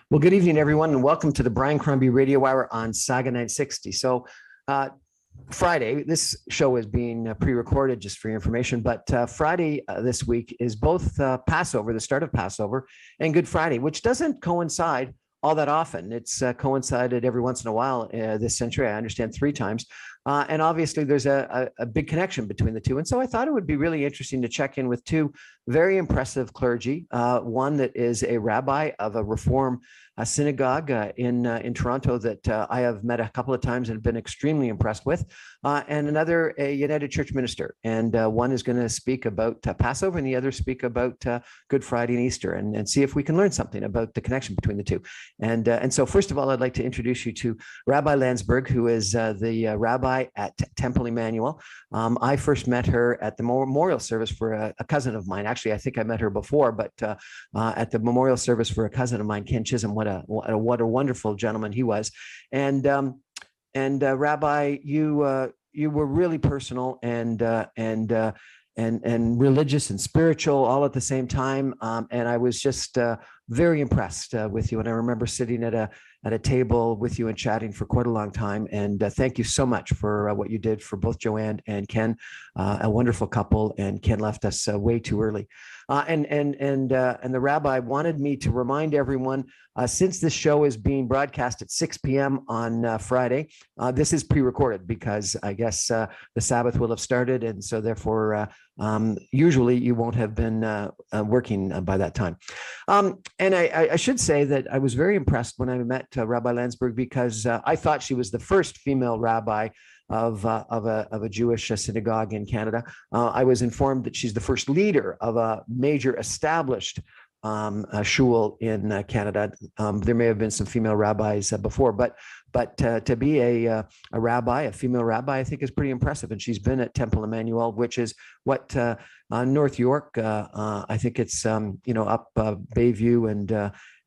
Well, good evening, everyone, and welcome to the Brian Crombie Radio Hour on Saga 960. So, Friday, this show is being pre-recorded just for your information, but Friday this week is both Passover, the start of Passover, and Good Friday, which doesn't coincide all that often. It's coincided every once in a while this century, I understand 3 times. And obviously, there's a big connection between the two. And so I thought it would be really interesting to check in with 2 very impressive clergy. One that is a rabbi of a Reform synagogue in Toronto that I have met a couple of times and been extremely impressed with, and another a United Church minister. And one is going to speak about Passover, and the other speak about Good Friday and Easter, and see if we can learn something about the connection between the two. And so, first of all, I'd like to introduce you to Rabbi Landsberg, who is the rabbi at Temple Emmanuel. I first met her at the memorial service for a cousin of mine. Actually, I think I met her before, but at the memorial service for a cousin of mine, Ken Chisholm. What a wonderful gentleman he was. And Rabbi, you were really personal and religious and spiritual all at the same time. And I was just very impressed with you. And I remember sitting at a table with you and chatting for quite a long time. And thank you so much for what you did for both Joanne and Ken, a wonderful couple. And Ken left us way too early. And the rabbi wanted me to remind everyone, since this show is being broadcast at 6 p.m. on Friday, this is pre-recorded because I guess the Sabbath will have started, and so therefore usually you won't have been working by that time. And I should say that I was very impressed when I met Rabbi Landsberg, because I thought she was the first female rabbi of a Jewish synagogue in Canada. I was informed that she's the first leader of a major established shul in Canada. There may have been some female rabbis before, but to be a rabbi, a female rabbi, I think is pretty impressive. And she's been at Temple Emmanuel, which is what North York. I think it's up Bayview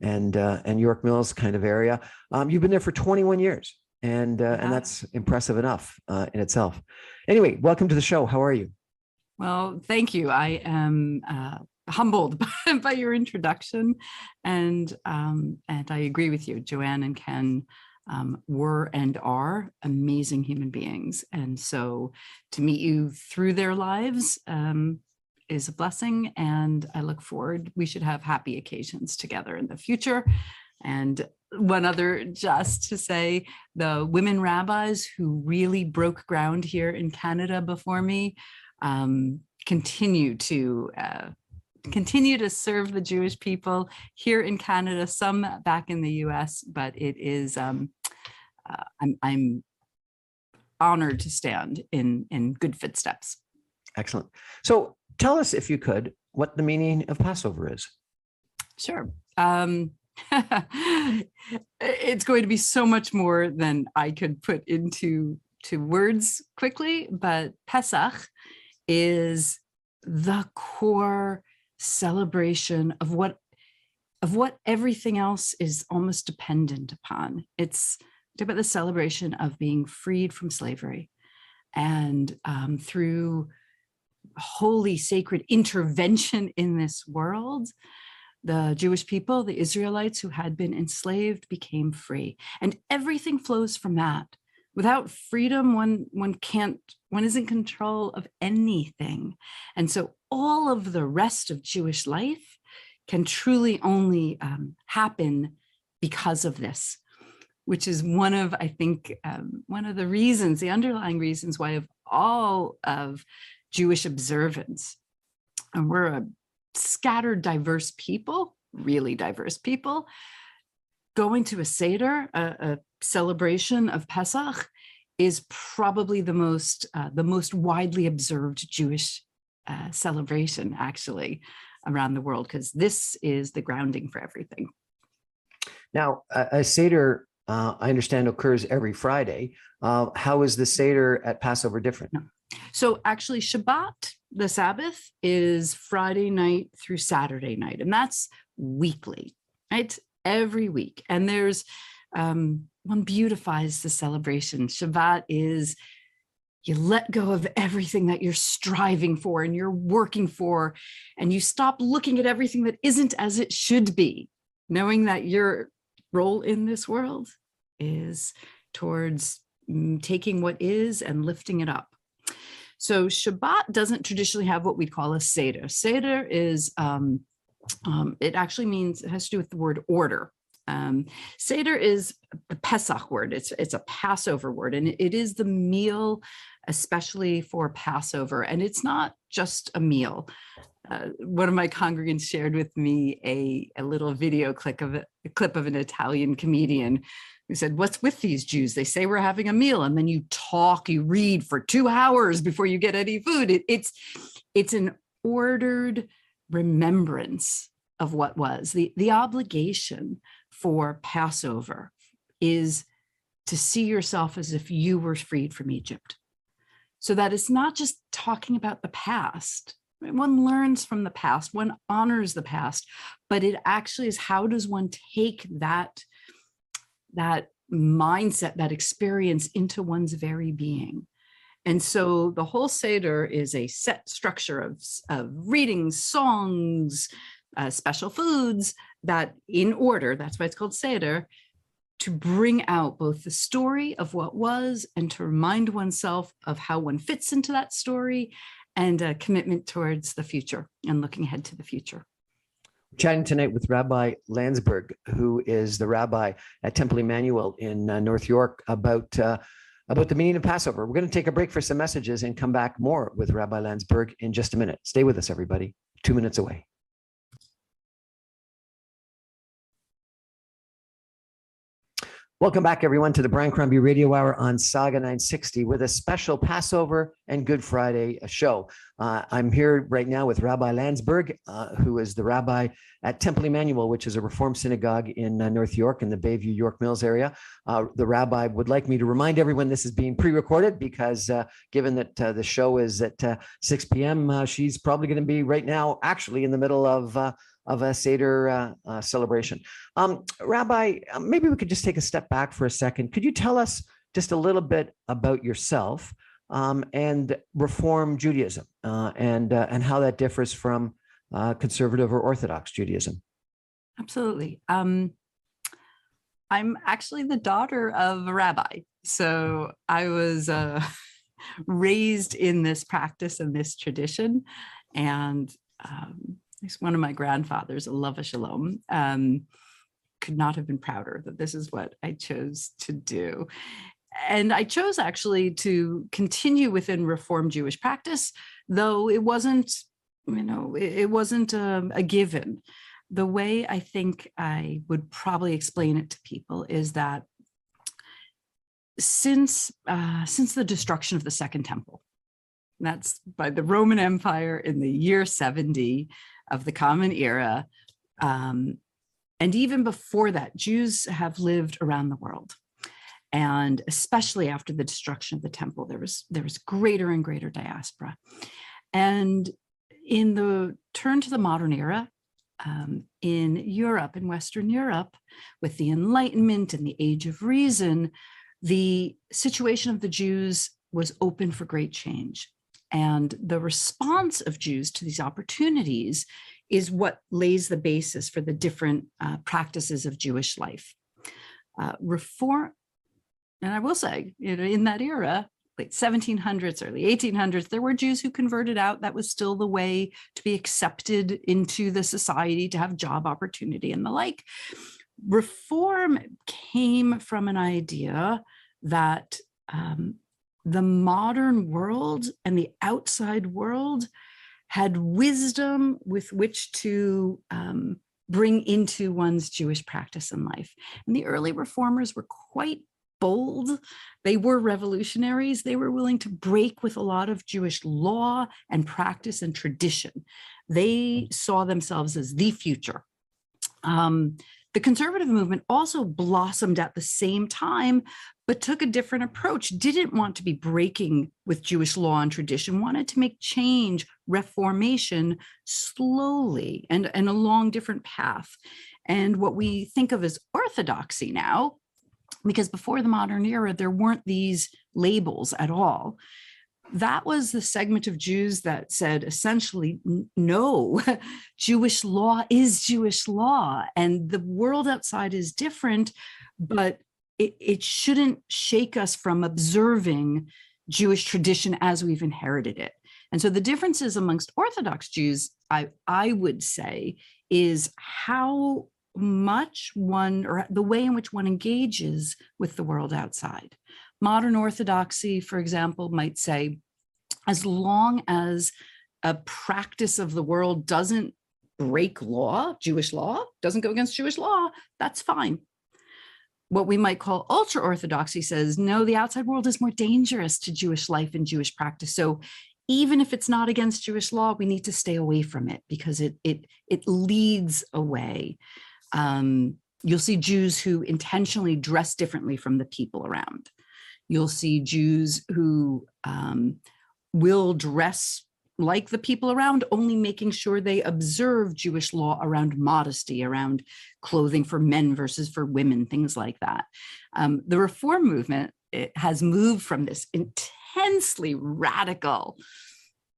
and York Mills kind of area. You've been there for 21 years. And that's impressive enough in itself. Anyway, welcome to the show. How are you? Well, thank you. I am humbled by your introduction, and I agree with you. Joanne and Ken were and are amazing human beings, and so to meet you through their lives is a blessing. And I look forward. We should have happy occasions together in the future. And one other, just to say, the women rabbis who really broke ground here in Canada before me continue to serve the Jewish people here in Canada, some back in the US, but it is, I'm honored to stand in good footsteps. Excellent. So tell us, if you could, what the meaning of Passover is. Sure. It's going to be so much more than I could put into words quickly, but Pesach is the core celebration of what everything else is almost dependent upon. It's about the celebration of being freed from slavery, and through holy, sacred intervention in this world, the Jewish people, the Israelites who had been enslaved, became free. And everything flows from that. Without freedom, one isn't in control of anything. And so all of the rest of Jewish life can truly only happen because of this, which is one of the reasons, the underlying reasons why of all of Jewish observance, and we're a scattered, diverse people, really diverse people, going to a Seder, a celebration of Pesach, is probably the most widely observed Jewish celebration, actually, around the world, because this is the grounding for everything. Now, a Seder, I understand, occurs every Friday. How is the Seder at Passover different? No. So actually, Shabbat, the Sabbath, is Friday night through Saturday night, and that's weekly, right? Every week. And there's one beautifies the celebration. Shabbat is you let go of everything that you're striving for and you're working for, and you stop looking at everything that isn't as it should be, knowing that you're role in this world is towards taking what is and lifting it up. So Shabbat doesn't traditionally have what we'd call a Seder. Seder is, it actually means, it has to do with the word order. Seder is the Pesach word. It's a Passover word, and it is the meal, especially for Passover. And it's not just a meal. One of my congregants shared with me a little video clip of an Italian comedian who said, "What's with these Jews? They say we're having a meal, and then you read for 2 hours before you get any food." It's an ordered remembrance of what was. The obligation for Passover is to see yourself as if you were freed from Egypt. So that it's not just talking about the past. One learns from the past, one honors the past, but it actually is, how does one take that mindset, that experience into one's very being? And so the whole Seder is a set structure of readings, songs, special foods, that in order, that's why it's called Seder, to bring out both the story of what was and to remind oneself of how one fits into that story, and a commitment towards the future and looking ahead to the future. Chatting tonight with Rabbi Landsberg, who is the rabbi at Temple Emmanuel in North York, about the meaning of Passover. We're going to take a break for some messages and come back more with Rabbi Landsberg in just a minute. Stay with us, everybody. 2 minutes away. Welcome back, everyone, to the Brian Crombie Radio Hour on Saga 960 with a special Passover and Good Friday show. I'm here right now with Rabbi Landsberg, who is the rabbi at Temple Emmanuel, which is a Reform synagogue in North York in the Bayview, York Mills area. The rabbi would like me to remind everyone this is being pre-recorded because given that the show is at 6 p.m., she's probably going to be right now actually in the middle of a Seder celebration. Rabbi, maybe we could just take a step back for a second. Could you tell us just a little bit about yourself and Reform Judaism and how that differs from conservative or Orthodox Judaism? Absolutely. I'm actually the daughter of a rabbi. So I was raised in this practice and this tradition. And one of my grandfathers, Alav Shalom, could not have been prouder that this is what I chose to do. And I chose actually to continue within Reform Jewish practice, though it wasn't, it wasn't a given. The way I think I would probably explain it to people is that since the destruction of the Second Temple, that's by the Roman Empire in the year 70 of the Common Era, and even before that, Jews have lived around the world. And especially after the destruction of the temple, there was greater and greater diaspora. And in the turn to the modern era, in Europe, in Western Europe, with the Enlightenment and the Age of Reason, the situation of the Jews was open for great change. And the response of Jews to these opportunities is what lays the basis for the different practices of Jewish life. Reform, and I will say, in that era, late 1700s, early 1800s, there were Jews who converted out. That was still the way to be accepted into the society, to have job opportunity and the like. Reform came from an idea that the modern world and the outside world had wisdom with which to bring into one's Jewish practice and life. And the early reformers were quite bold. They were revolutionaries. They were willing to break with a lot of Jewish law and practice and tradition. They saw themselves as the future. The conservative movement also blossomed at the same time, but took a different approach, didn't want to be breaking with Jewish law and tradition, wanted to make change, reformation slowly and along different path. And what we think of as orthodoxy now, because before the modern era, there weren't these labels at all. that was the segment of Jews that said essentially, no, Jewish law is Jewish law, and the world outside is different, but it shouldn't shake us from observing Jewish tradition as we've inherited it. And so the differences amongst Orthodox Jews, I would say, is how much one, or the way in which one engages with the world outside. Modern Orthodoxy, for example, might say, as long as a practice of the world doesn't break law, Jewish law, doesn't go against Jewish law, that's fine. What we might call ultra-Orthodoxy says, no, the outside world is more dangerous to Jewish life and Jewish practice. So even if it's not against Jewish law, we need to stay away from it because it leads away. You'll see Jews who intentionally dress differently from the people around. You'll see Jews who will dress like the people around, only making sure they observe Jewish law around modesty, around clothing for men versus for women, things like that. The Reform movement, it has moved from this intensely radical,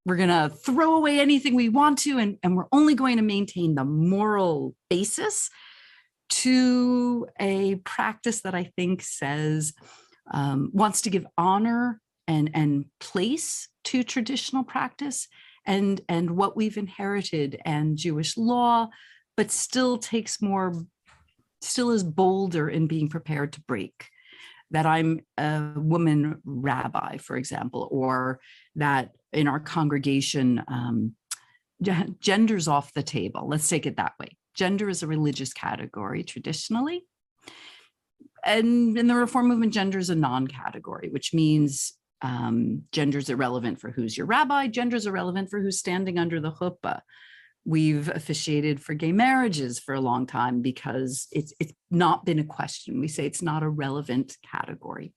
we're going to throw away anything we want to, and we're only going to maintain the moral basis, to a practice that I think says, wants to give honor and place to traditional practice and what we've inherited and Jewish law, but still is bolder in being prepared to break. That I'm a woman rabbi, for example, or that in our congregation, gender's off the table. Let's take it that way. Gender is a religious category traditionally. And in the Reform movement, gender is a non-category, which means gender is irrelevant for who's your rabbi. Gender is irrelevant for who's standing under the chuppah. We've officiated for gay marriages for a long time because it's not been a question. We say it's not a relevant category.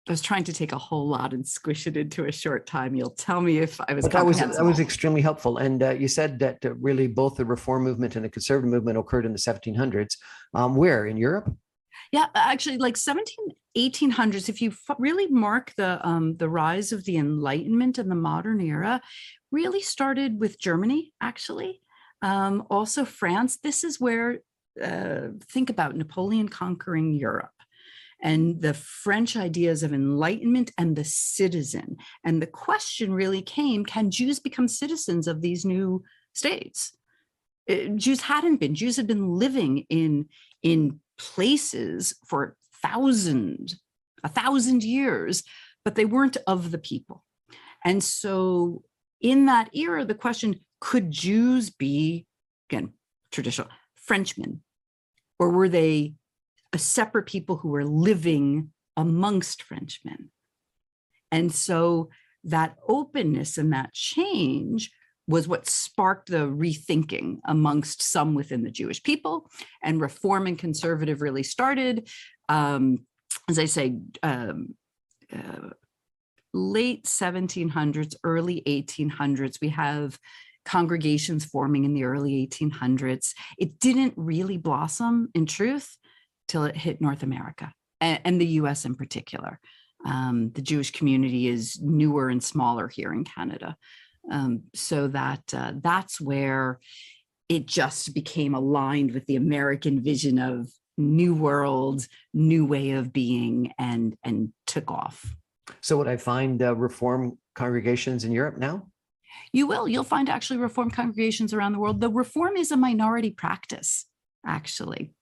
I was trying to take a whole lot and squish it into a short time. You'll tell me if I was comprehensible. That was extremely helpful. And you said that really both the Reform movement and the Conservative movement occurred in the 1700s. Where? In Europe? Yeah, actually, like 1800s, if you really mark the rise of the Enlightenment and the modern era, really started with Germany, actually. Also France. This is where, think about Napoleon conquering Europe and the French ideas of enlightenment and the citizen. And the question really came, can Jews become citizens of these new states? Jews hadn't been. Jews had been living in places for 1,000 years, but they weren't of the people. And so in that era, the question, could Jews be, again, traditional Frenchmen, or were they a separate people who were living amongst Frenchmen? And so that openness and that change was what sparked the rethinking amongst some within the Jewish people, and Reform and Conservative really started, as I say, late 1700s, early 1800s. We have congregations forming in the early 1800s. It didn't really blossom, in truth, till it hit North America and the US in particular. The Jewish community is newer and smaller here in Canada. So that's where it just became aligned with the American vision of new world, new way of being, and took off. So would I find Reform congregations in Europe now? You'll find actually Reform congregations around the world. The Reform is a minority practice, actually.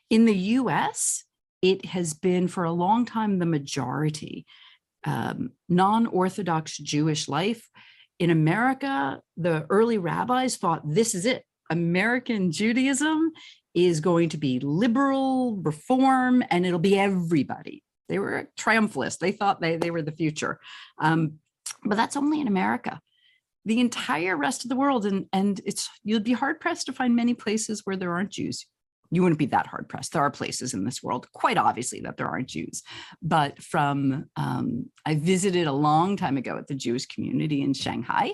In the US, it has been for a long time the majority. Non-Orthodox Jewish life. In America, the early rabbis thought this is it. American Judaism is going to be liberal, reform, and it'll be everybody. They were triumphalists. They thought they were the future. But that's only in America. The entire rest of the world, and you'd be hard-pressed to find many places where there aren't Jews. You wouldn't be that hard-pressed. There are places in this world, quite obviously, that there aren't Jews. But I visited a long time ago at the Jewish community in Shanghai.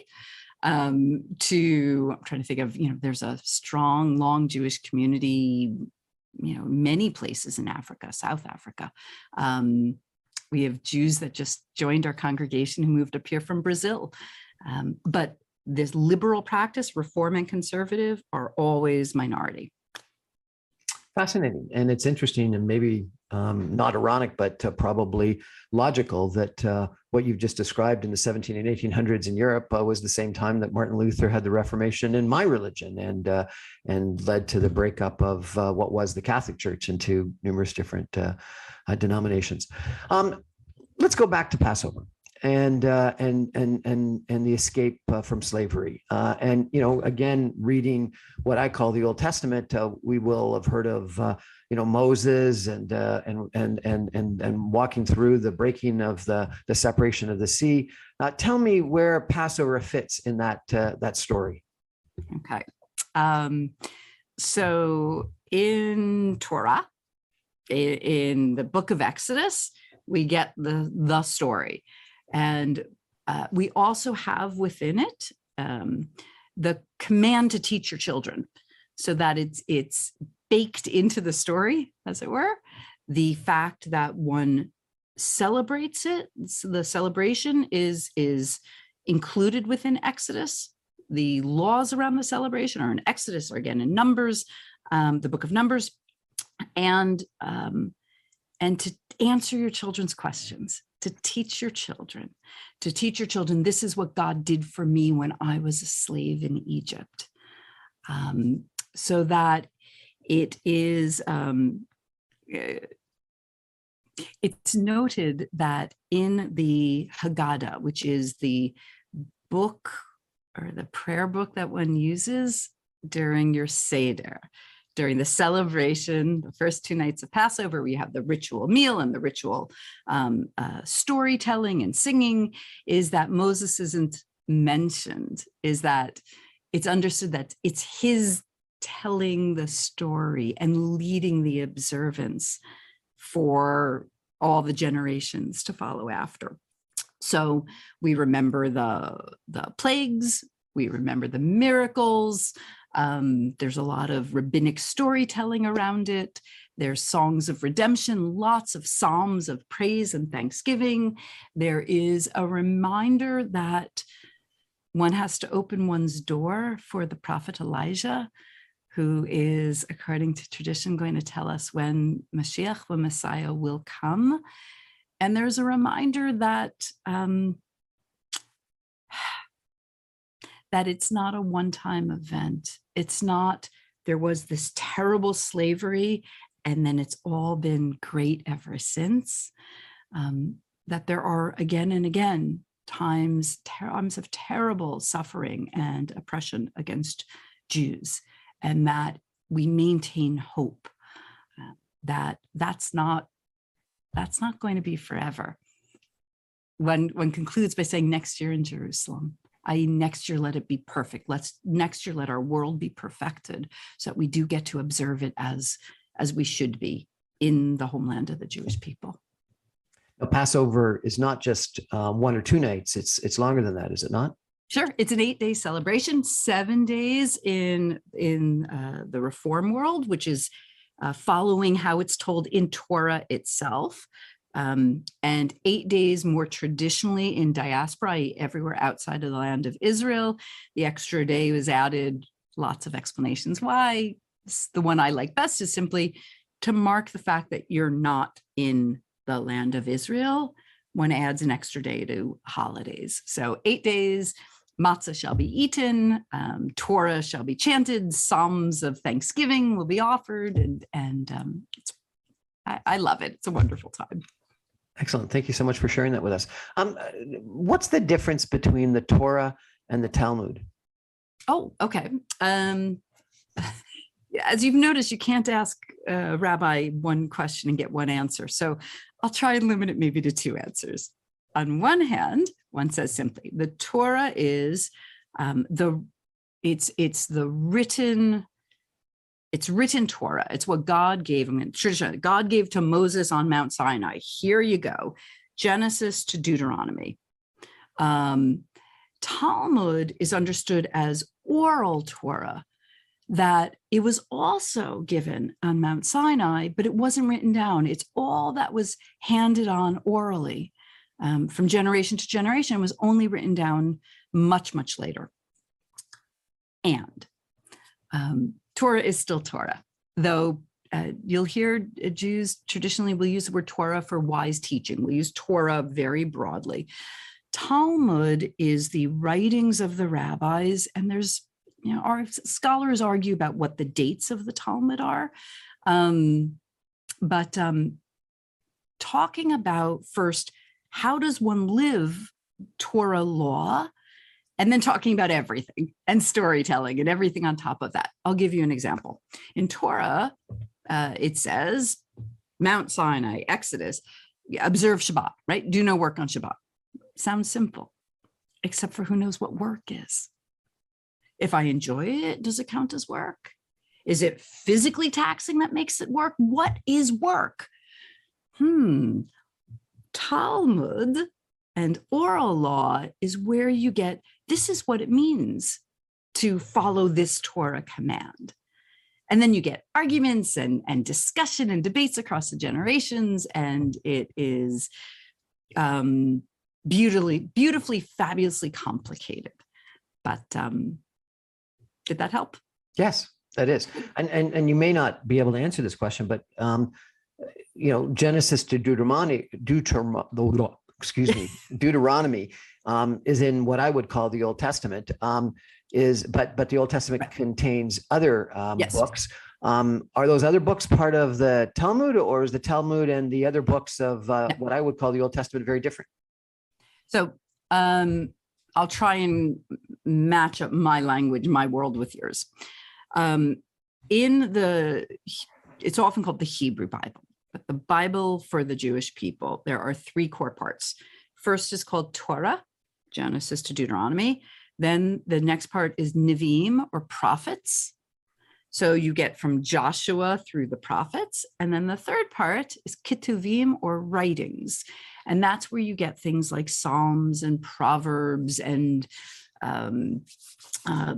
I'm trying to think of, there's a strong, long Jewish community, many places in Africa, South Africa. We have Jews that just joined our congregation who moved up here from Brazil. But this liberal practice, reform and conservative, are always minority. Fascinating. And it's interesting and maybe not ironic, but probably logical that what you've just described in the 17 and 1800s in Europe was the same time that Martin Luther had the Reformation in my religion and led to the breakup of what was the Catholic Church into numerous different denominations. Let's go back to Passover and the escape from slavery. And, you know, again, reading what I call the Old Testament, we will have heard of, you know, Moses and walking through the breaking of the separation of the sea. Tell me where Passover fits in that story. Okay. So in Torah, in the book of Exodus, we get the story. And we also have within it the command to teach your children, so that it's baked into the story, as it were, the fact that one celebrates it. So the celebration is included within Exodus. The laws around the celebration are in Exodus, or again in Numbers, the book of Numbers, and to answer your children's questions, to teach your children, this is what God did for me when I was a slave in Egypt. So that it is, it's noted that in the Haggadah, which is the book or the prayer book that one uses during your Seder, during the celebration, the first 2 nights of Passover, we have the ritual meal and the ritual storytelling and singing, is that Moses isn't mentioned, is that it's understood that it's his telling the story and leading the observance for all the generations to follow after. So we remember the plagues, we remember the miracles. There's a lot of rabbinic storytelling around it. There's songs of redemption, lots of psalms of praise and thanksgiving. There is a reminder that one has to open one's door for the prophet Elijah, who is, according to tradition, going to tell us when Mashiach, the Messiah, will come. And there's a reminder that that it's not a one-time event. It's not, there was this terrible slavery and then it's all been great ever since. That there are again and again times of terrible suffering and oppression against Jews, and that we maintain hope that that's not going to be forever. One concludes by saying, next year in Jerusalem, i.e. next year, let it be perfect. Next year, let our world be perfected, so that we do get to observe it as we should be in the homeland of the Jewish people. Now, Passover is not just 1 or 2 nights. It's longer than that, is it not? Sure. It's an 8-day celebration, 7 days in the Reform world, which is following how it's told in Torah itself. And 8 days more traditionally in diaspora, everywhere outside of the land of Israel. The extra day was added, lots of explanations why. The one I like best is simply to mark the fact that you're not in the land of Israel. One adds an extra day to holidays. So 8 days, matzah shall be eaten, Torah shall be chanted, psalms of thanksgiving will be offered, and I love it. It's a wonderful time. Excellent. Thank you so much for sharing that with us. What's the difference between the Torah and the Talmud? Oh, okay. As you've noticed, you can't ask a rabbi one question and get one answer. So I'll try and limit it maybe to 2 answers. On one hand, one says simply, the Torah is it's written Torah. It's what God gave him. Tradition God gave to Moses on Mount Sinai. Here you go, Genesis to Deuteronomy. Talmud is understood as oral Torah, that it was also given on Mount Sinai, but it wasn't written down. It's all that was handed on orally from generation to generation, was only written down much, much later. And Torah is still Torah, though you'll hear Jews traditionally will use the word Torah for wise teaching. We use Torah very broadly. Talmud is the writings of the rabbis, and there's, our scholars argue about what the dates of the Talmud are. But talking about first, how does one live Torah law? And then talking about everything and storytelling and everything on top of that. I'll give you an example. In Torah, it says, Mount Sinai, Exodus, observe Shabbat, right? Do no work on Shabbat. Sounds simple, except for who knows what work is. If I enjoy it, does it count as work? Is it physically taxing that makes it work? What is work? Talmud and oral law is where you get, this is what it means to follow this Torah command. And then you get arguments and discussion and debates across the generations, and it is beautifully, fabulously complicated. But did that help? Yes, that is. And you may not be able to answer this question, but Genesis to Deuteronomy is in what I would call the Old Testament. But the Old Testament contains other books. Are those other books part of the Talmud, or is the Talmud and the other books of what I would call the Old Testament very different? So I'll try and match up my language, my world with yours. It's often called the Hebrew Bible, but the Bible for the Jewish people, there are three core parts. First is called Torah, Genesis to Deuteronomy. Then the next part is Nevi'im, or prophets. So you get from Joshua through the prophets. And then the third part is Ketuvim, or writings. And that's where you get things like Psalms and Proverbs and the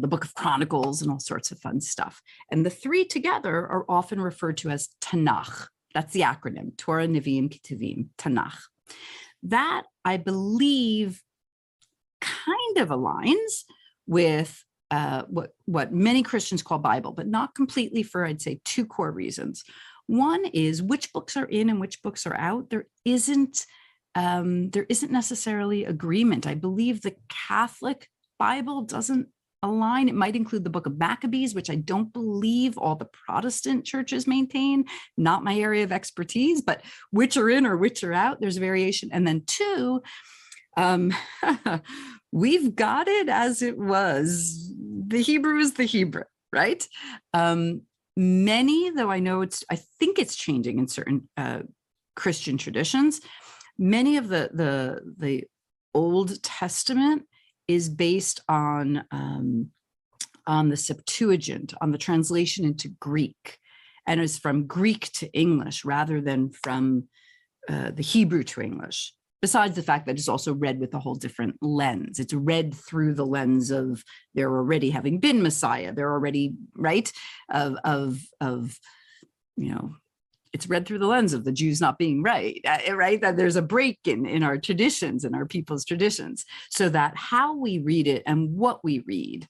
Book of Chronicles and all sorts of fun stuff. And the three together are often referred to as Tanakh. That's the acronym, Torah, Nevi'im, Ketuvim, Tanakh. That, I believe, kind of aligns with what many Christians call Bible, but not completely, for, I'd say, two core reasons. One is which books are in and which books are out. There isn't necessarily agreement. I believe the Catholic Bible doesn't align. It might include the Book of Maccabees, which I don't believe all the Protestant churches maintain. Not my area of expertise, but which are in or which are out, there's variation. And then two, we've got it as it was. The Hebrew is the Hebrew, right? Many, though I think it's changing in certain Christian traditions, many of the Old Testament is based on the Septuagint, on the translation into Greek, and is from Greek to English rather than from the Hebrew to English. Besides the fact that it's also read with a whole different lens. It's read through the lens of there already having been Messiah. They're already, right, it's read through the lens of the Jews not being right, that there's a break in our traditions and our people's traditions, so that how we read it and what we read,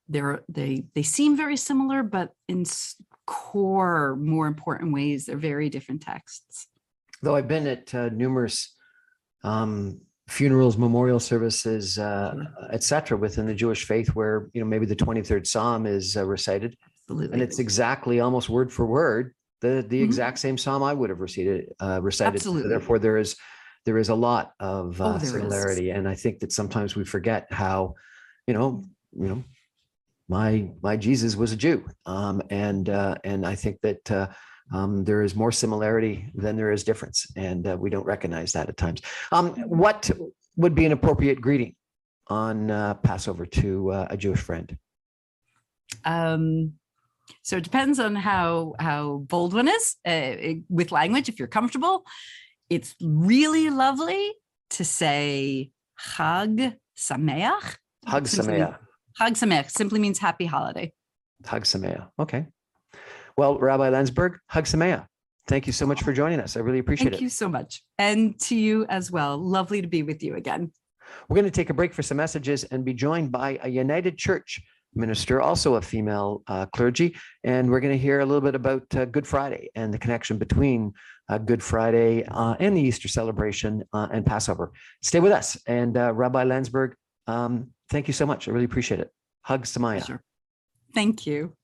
they seem very similar, but in core, more important ways, they're very different texts. Though I've been at numerous funerals, memorial services, etc., within the Jewish faith, where maybe the 23rd Psalm is recited, absolutely, and it's exactly almost word for word the exact same Psalm I would have recited. Absolutely. So therefore, there is a lot of similarity, and I think that sometimes we forget how, my Jesus was a Jew, and I think that. There is more similarity than there is difference, and we don't recognize that at times. What would be an appropriate greeting on Passover to a Jewish friend? So it depends on how bold one is with language. If you're comfortable, it's really lovely to say Chag Sameach. Chag Sameach. Chag Sameach simply means happy holiday. Hag Sameach. Okay. Well, Rabbi Landsberg, Hag Sameach. Thank you so much for joining us. I really appreciate it. Thank you so much. And to you as well. Lovely to be with you again. We're going to take a break for some messages and be joined by a United Church minister, also a female clergy. And we're going to hear a little bit about Good Friday and the connection between Good Friday and the Easter celebration and Passover. Stay with us. And Rabbi Landsberg, thank you so much. I really appreciate it. Hag Sameach. Sure. Thank you.